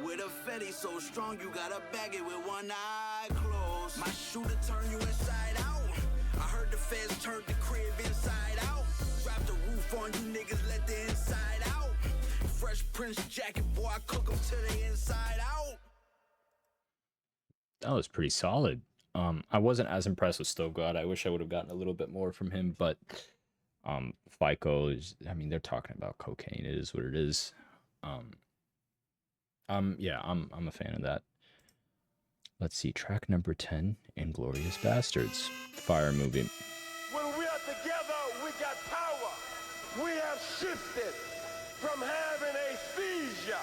With a fetty so strong, you gotta bag it with one eye closed. My shooter turn you inside out. I heard the feds turned the crib inside out. Drop the roof fun, you niggas let the inside out. Fresh Prince jacket, boy, I cook them to the inside out. That was pretty solid. I wasn't as impressed with Stove God. I wish I would have gotten a little bit more from him, but FICO is, I mean, they're talking about cocaine. It is what it is. Yeah, I'm a fan of that. Let's see, track number 10, Inglorious Bastards. Fire movie. When we are together, we got power. We have shifted from having a seizure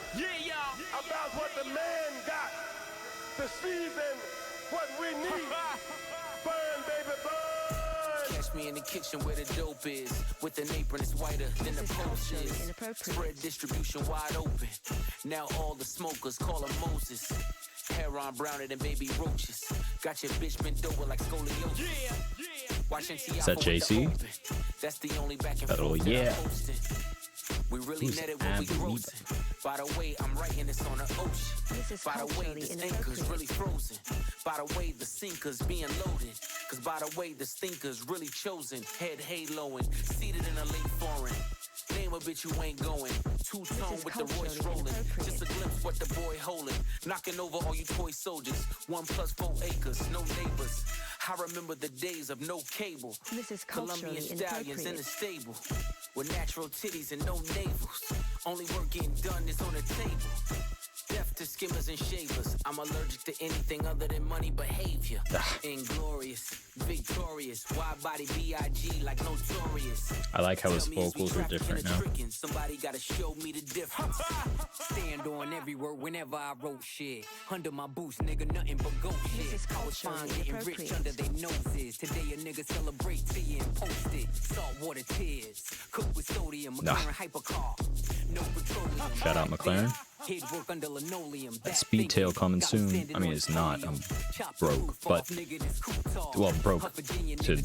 about what the man got to season what we need. Burn, baby, burn. Catch me in the kitchen where the dope is. With an apron, it's whiter than the post is. Spread distribution wide open. Now all the smokers call him Moses. Hair on browner than baby roaches. Got your bitch bent over like scoliosis. Watching Is that JC? That's the only back and Oh, forth yeah. that I'm posting. We really Who's net it when we Abuela? grossing. By the way, I'm writing this on the ocean. This is By the way, culturally this anchor's really frozen. By the way, the sinker's being loaded. Cause by the way, the stinker's really chosen. Head haloing, seated in a late foreign. Name a bitch you ain't going. Two-tone with the Royce rolling. Just a glimpse what the boy holding. Knocking over all you toy soldiers. 1+4 acres, no neighbors. I remember the days of no cable. This is Colombian culturally stallions in the inappropriate. stable. With natural titties and no navels. Only work getting done is on the table. Deaf to skimmers and shavers. I'm allergic to anything other than money behavior. Inglorious, victorious, wide body B.I.G. like notorious. I like how his Tell me, is we vocals are trapped in different a now. trickin'? Somebody gotta show me the difference. Stand on every word whenever I wrote shit. Under my boots, nigga, nothing but goat shit. is I was fine culturally getting rich inappropriate. under their noses. Today a nigga celebrate tea and post it. Saltwater tears, cooked with sodium, Nah. McLaren hypercar. No petroleum. Shout out McLaren. Head work under linoleum. That Speedtail coming soon. I mean, it's not. I'm broke, but well, broke to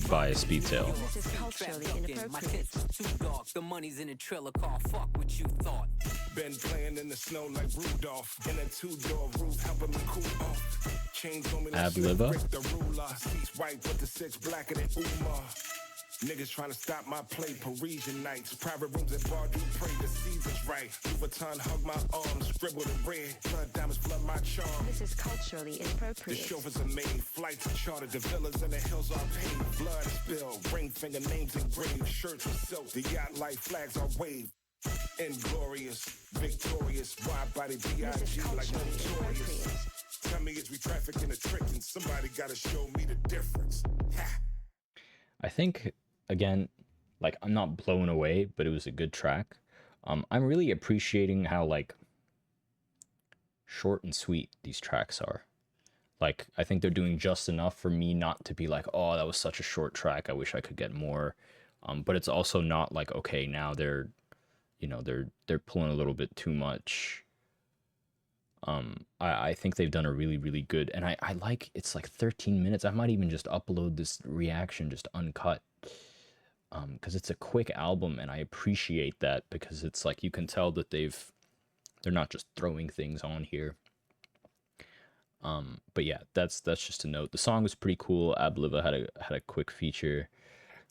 buy a Speedtail. This is culturally inappropriate. Too dark. The money's in a trailer car. Fuck what you thought. Been playing in the snow like Rudolph. In a two-door roof, helping me cool off. Chains on me like Abuela. Rick the ruler. Seats white with the six blacker than Umar. Niggas trying to stop my play, Parisian nights. Private rooms at bar, do pray the season's right. Vuitton hug my arms, scribbled in red. Blood diamonds flood my charm. This is culturally The inappropriate. chauffeurs are made, flights are chartered, the villas in the hills are paid. Blood spilled, ring finger names engraved, shirts with silk, the yacht light flags are waved. Inglorious, victorious, wide body This B.I.G. is like culturally notorious. inappropriate. Tell me is we trafficking a trick and somebody gotta show me the difference. Ha! I think, again, like, I'm not blown away, but it was a good track. I'm really appreciating how, like, short and sweet these tracks are. Like, I think they're doing just enough for me not to be like, oh, that was such a short track, I wish I could get more. But it's also not like, okay, now they're, you know, they're pulling a little bit too much. I think they've done a really, really good, and I like, it's like 13 minutes. I might even just upload this reaction just uncut, because it's a quick album, and I appreciate that, because it's like, you can tell that they're not just throwing things on here. But yeah, that's just a note. The song was pretty cool. Abuela had a quick feature.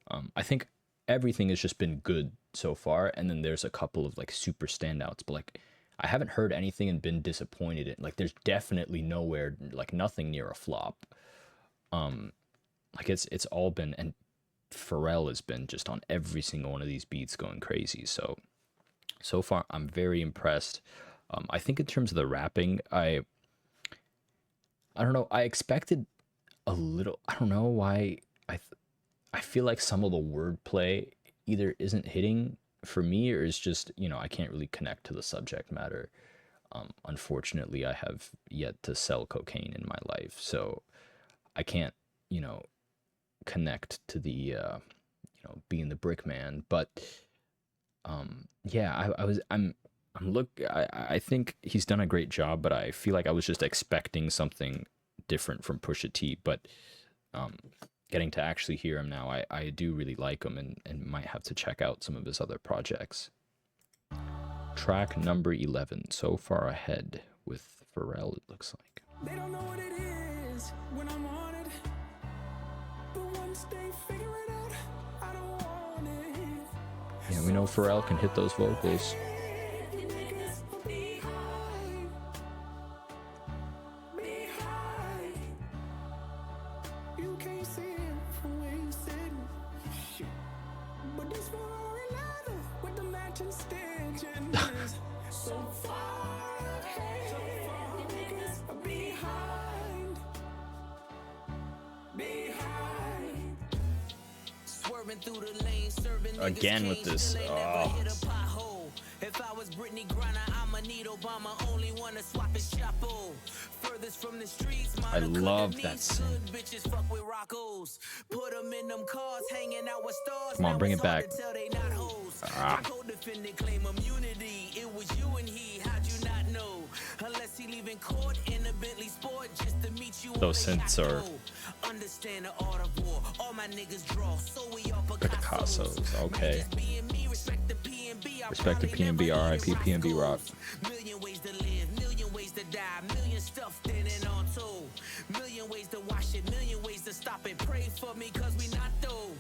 I think everything has just been good so far, and then there's a couple of like super standouts, but like, I haven't heard anything and been disappointed in. Like, there's definitely nowhere, like, nothing near a flop. Like, it's all been, and Pharrell has been just on every single one of these beats going crazy. So far, I'm very impressed. I think in terms of the rapping, I don't know, I expected a little, I don't know why, I feel like some of the wordplay either isn't hitting for me, or is just, you know, I can't really connect to the subject matter. Unfortunately, I have yet to sell cocaine in my life, so I can't, you know, connect to the, you know, being the brick man. But yeah, I think he's done a great job, but I feel like I was just expecting something different from Pusha T. But getting to actually hear him now, I do really like him, and might have to check out some of his other projects. Track number 11, So Far Ahead, with Pharrell, it looks like. They don't know what it is when I'm on it. But once they figure it out, I don't want it. Yeah, we know Pharrell can hit those vocals. You can't see it from where you sitting. Shit. But this Ferrari leather with the matching stitching is so far ahead. So far behind. Behind. Swerving through the lane, serving Again with this. Oh. If I was Brittany Griner, I'ma need Obama. Only wanna swap his chapo. Furthest from the streets, I love that scene. Bitches fuck with Roccos. Put them in them cars, hanging out with stars. Come on, bring it back. Ah. Co-defendant claim immunity. It was you and he, how'd you not know? Unless he leaving court in a Bentley Sport just to meet you. Those synths are Understand the art of war. All my niggas draw, so we all Picassos. Okay. Respect the PNB, respect to PNB, RIP PNB Rock. Million ways to live, million ways to die, million stuff dead and on told. Million ways to wash it, million ways to stop it. Pray for me, cause we not though.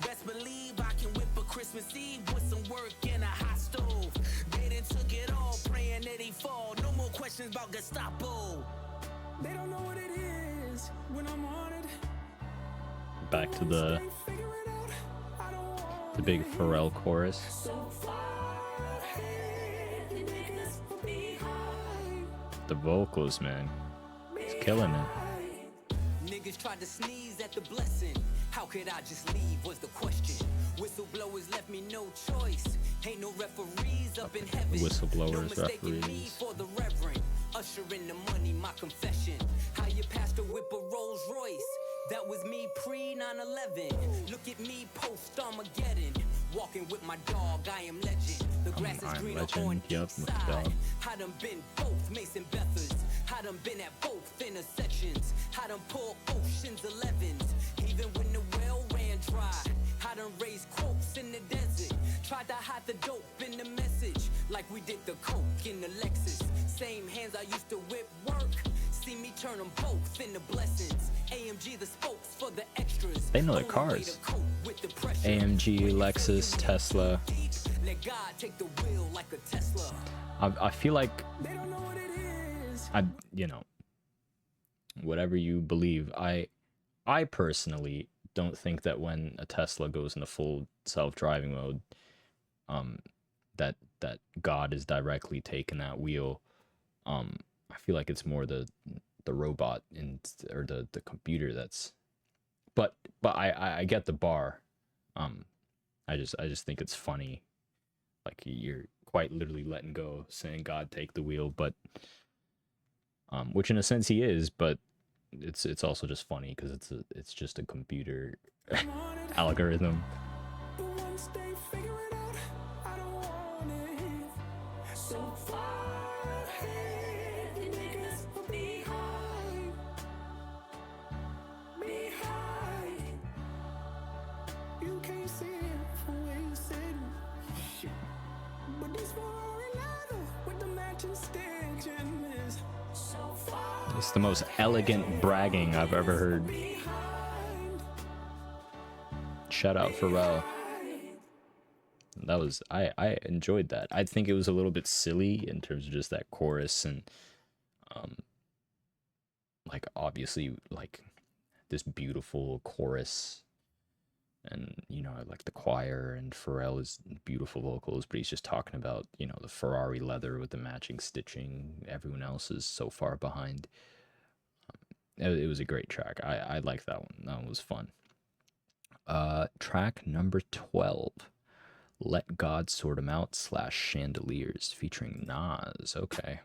Best believe I can whip a Christmas Eve with some work in a hot stove. They done took it all, praying that he fall. No more questions about Gestapo. They don't know what it is when I'm on it. Back to the big Pharrell chorus. The vocals, man, it's killing it. Niggas tried to sneeze at the blessing. How could I just leave was the question. Whistleblowers left me no choice. Ain't no referees up in heaven. Whistleblowers, no referees. Me for the reverend. Usher in the money, my confession. How your pastor whip a Rolls Royce. That was me pre 9/11. Look at me post Armageddon. Walking with my dog, I am legend. The grass is greener on each side. I done been both Mason Bethers. I done been at both intersections. I done pulled Ocean's 11s. Even when the well ran dry. I done raised quotes in the desert. Tried to hide the dope in the message. Like we did the coke in the Lexus. Same hands I used to whip work. See me turn them both into blessings. AMG the spokes for the extras. They know their cars. AMG, Lexus, Tesla. Let God take the wheel like a Tesla. I feel like They don't know what it is. you know, whatever you believe, I personally don't think that when a Tesla goes into full self-driving mode, that God is directly taking that wheel. I feel like it's more the robot or the computer that's. But I get the bar. I just think it's funny. Like you're quite literally letting go, saying God take the wheel, but which in a sense he is, but it's also just funny because it's just a computer algorithm. But once they figure it out, I don't want it. So far ahead, you niggas are behind. Behind. You can't see it from where you sitting. Shit. But this Ferrari leather with the matching stitching is so far. It's the most elegant bragging I've ever heard. Shout out Pharrell. That was I enjoyed that. I think it was a little bit silly in terms of just that chorus and like obviously like this beautiful chorus, and you know I like the choir and Pharrell is beautiful vocals, but he's just talking about, you know, the Ferrari leather with the matching stitching. Everyone else is so far behind. It was a great track. I like that one. That one was fun. Track number 12, Let God Sort 'Em Out / Chandeliers, featuring Nas. Okay.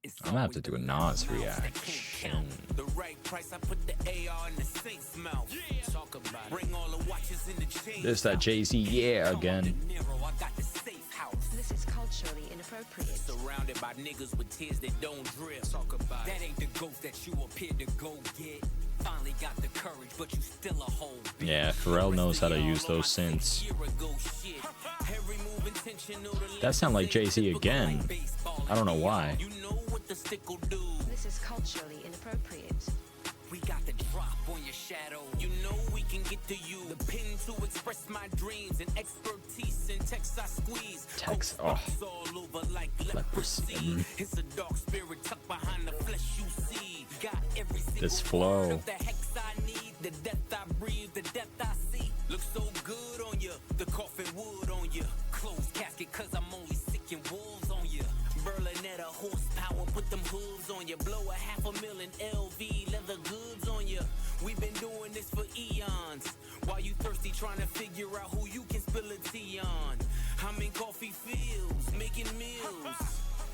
I'm gonna have to do a Nas reaction. The right price, I put the AR in the saint's mouth. Talk about bring all the watches in the chain. There's that Jay-Z yeah again. This is culturally inappropriate. Surrounded by niggas with tears that don't drip. Talk about That ain't the ghost that you appeared to go get. Finally got the courage, but you still a whole bitch. Yeah, Pharrell knows how to use those synths. That sound like Jay-Z again. I don't know why. You know what the stick will do. This is culturally inappropriate. We got the drop on your shadow. You know we can get to you. The pin to express my dreams and expertise in text I squeeze. Text, all over like leprosy. It's a dark spirit tucked behind the flesh you see. Got every single this flow. word of the hex I need. The death I breathe, the death I see. Looks so good on you. The coffin wood on you. Closed casket cause I'm only sick and wolves on you. Berlinetta horsepower, put them hooves on you. Blow $500,000 LV leather goods on you. We've been doing this for eons. While you thirsty trying to figure out who you can spill a tea on. I'm in coffee fields, making meals.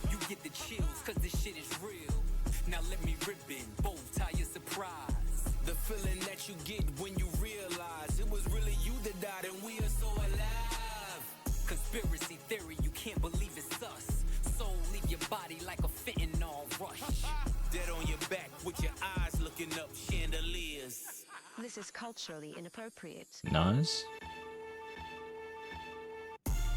You get the chills cause this shit is real. Now let me ribbon, bow tie your surprise. The feeling that you get when you realize it was really you that died and we are so alive. Conspiracy theory, you can't believe it's us. Soul leave your body like a fentanyl rush. Dead on your back with your eyes looking up, chandeliers. This is culturally inappropriate. Nas?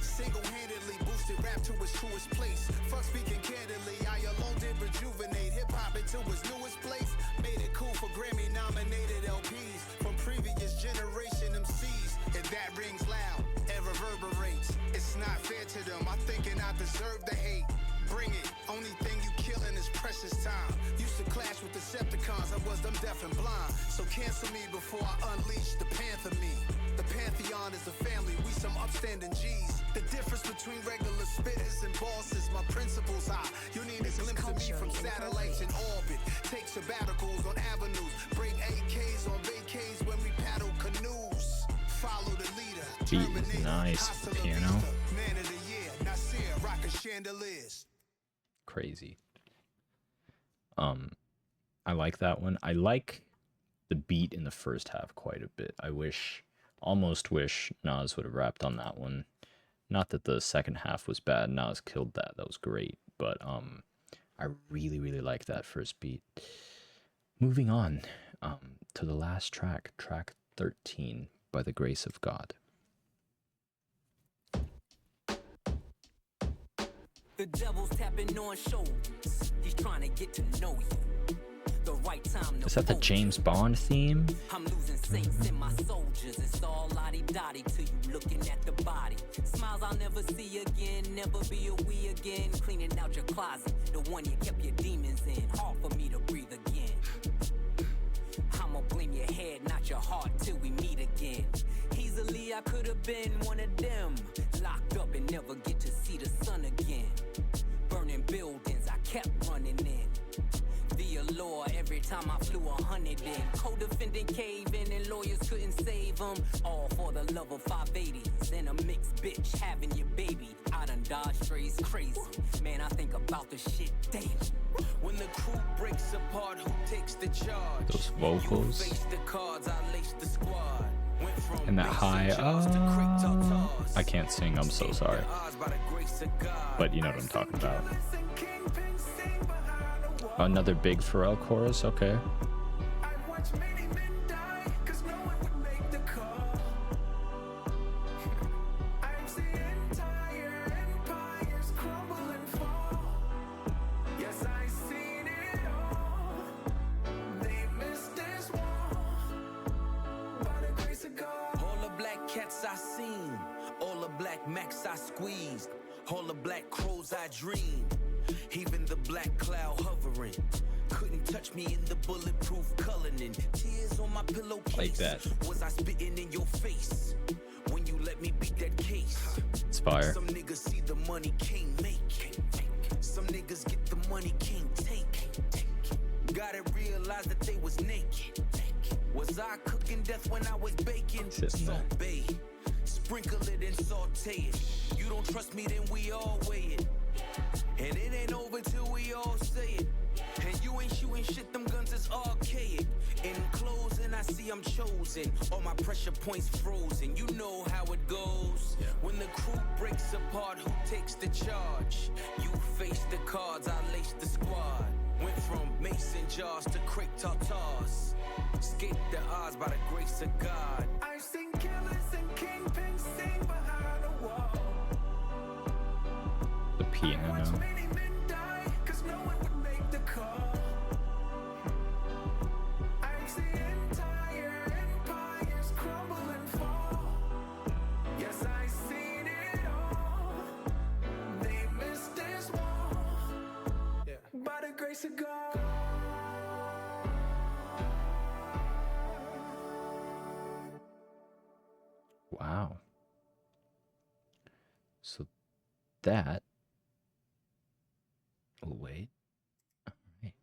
Single-handedly boosted rap to its truest place. Fuck speaking candidly, I alone did rejuvenate hip-hop into its newest place. Made it cool for Grammy-nominated LPs from previous generation MCs. And that rings loud and reverberates. It's not fair to them, I'm thinking I deserve the hate. Bring it, only thing you killing is precious time. Used to clash with Decepticons, I was them deaf and blind. So cancel me before I unleash the Panther me. The Pantheon is a family, we some upstanding G's. The difference between regular spitters and bosses, my principles high. You need a glimpse of me from satellites in orbit. Take sabbaticals on avenues, break AKs on vacays when we paddle canoes. Follow the leader. Beat is nice. The piano. Man of the year, Nasir, rockin' chandeliers. Crazy. I like that one. I like the beat in the first half quite a bit. Almost wish Nas would have rapped on that one. Not that the second half was bad. Nas killed that. That was great. But I really, really like that first beat. Moving on to the last track, track 13, By the Grace of God. The devil's tapping on shoulders. He's trying to get to know you. The right time to Is that the James Bond theme? I'm losing saints in my soldiers. It's all lottie-dottie to you looking at the body. Smiles I'll never see again, never be a we again. Cleaning out your closet, the one you kept your demons in. Hard for me to breathe again. I'ma blame your head, not your heart, till we meet again. Easily I could have been one of them. Locked up and never get to see the sun again. Burning buildings, I kept running in. The allure every time I flew 100 in. Co-defendant cave-in and lawyers couldn't save them. All for the love of 580s and a mixed bitch having your baby. I done dodged strays crazy. Man, I think about the shit daily. When the crew breaks apart, who takes the charge? Those vocals. You face the cards, I lace the squad. Went from And that high, I can't sing, I'm so sorry. But you know what I'm talking about. Another big Pharrell chorus, okay. I seen, all the black max I squeezed, all the black crows I dreamed, even the black cloud hovering, couldn't touch me in the bulletproof Cullinan. Tears on my pillowcase, like that. Was I spitting in your face when you let me beat that case? It's fire. Some niggas see the money, can't make. Some niggas get the money, can't take. Gotta realize that they was naked. Was I cooking death when I was baking? Salt bay, sprinkle it and saute it. You don't trust me, then we all weigh it. And it ain't over till we all say it. And you ain't shooting shit, them guns is archaic. In closing, I see I'm chosen. All my pressure points frozen. You know how it goes. When the crew breaks apart, who takes the charge? You face the cards, I lace the squad. Went from mason jars to crepe tartars. Escape the odds by the grace of God. I've seen killers and kingpins sing behind a wall. The piano. Many men die, cause no one would make the call. grace of God. Wow. So that. Oh, wait. All right.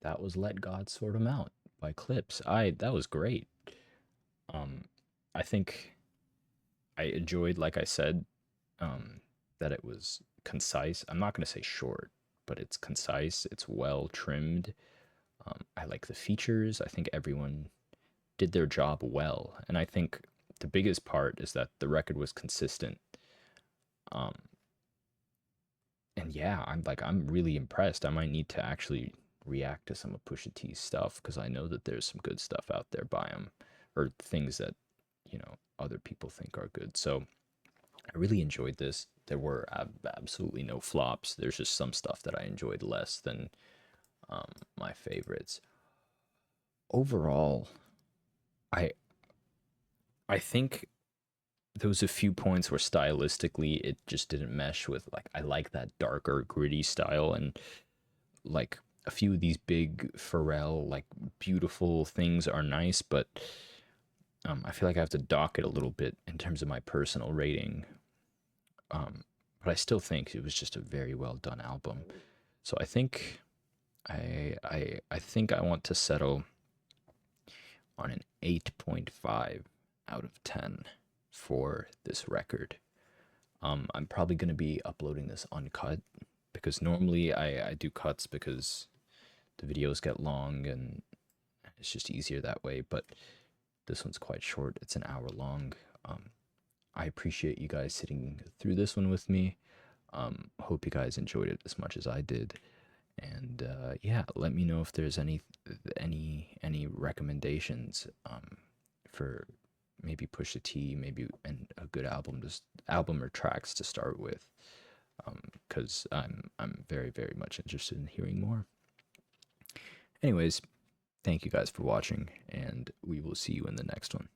That was Let God Sort 'Em Out by Clipse. That was great. I think I enjoyed, like I said, that it was concise. I'm not gonna say short, but it's concise. It's well trimmed. I like the features. I think everyone did their job well, and I think the biggest part is that the record was consistent. Um, and yeah, I'm really impressed. I might need to actually react to some of Pusha T's stuff because I know that there's some good stuff out there by him, or things that other people think are good. So I really enjoyed this. There were absolutely no flops. There's just some stuff that I enjoyed less than my favorites. Overall, I I think there was a few points where stylistically it just didn't mesh with, like, I like that darker gritty style, and like a few of these big Pharrell like beautiful things are nice, but I feel like I have to dock it a little bit in terms of my personal rating. But I still think it was just a very well done album. So I think I think I want to settle on an 8.5 out of 10 for this record. I'm probably going to be uploading this uncut because normally I do cuts because the videos get long and it's just easier that way. But this one's quite short. It's an hour long. I appreciate you guys sitting through this one with me. Hope you guys enjoyed it as much as I did. And yeah, let me know if there's any recommendations for maybe Pusha T, maybe a good album or tracks to start with, because I'm very, very much interested in hearing more. Anyways, thank you guys for watching, and we will see you in the next one.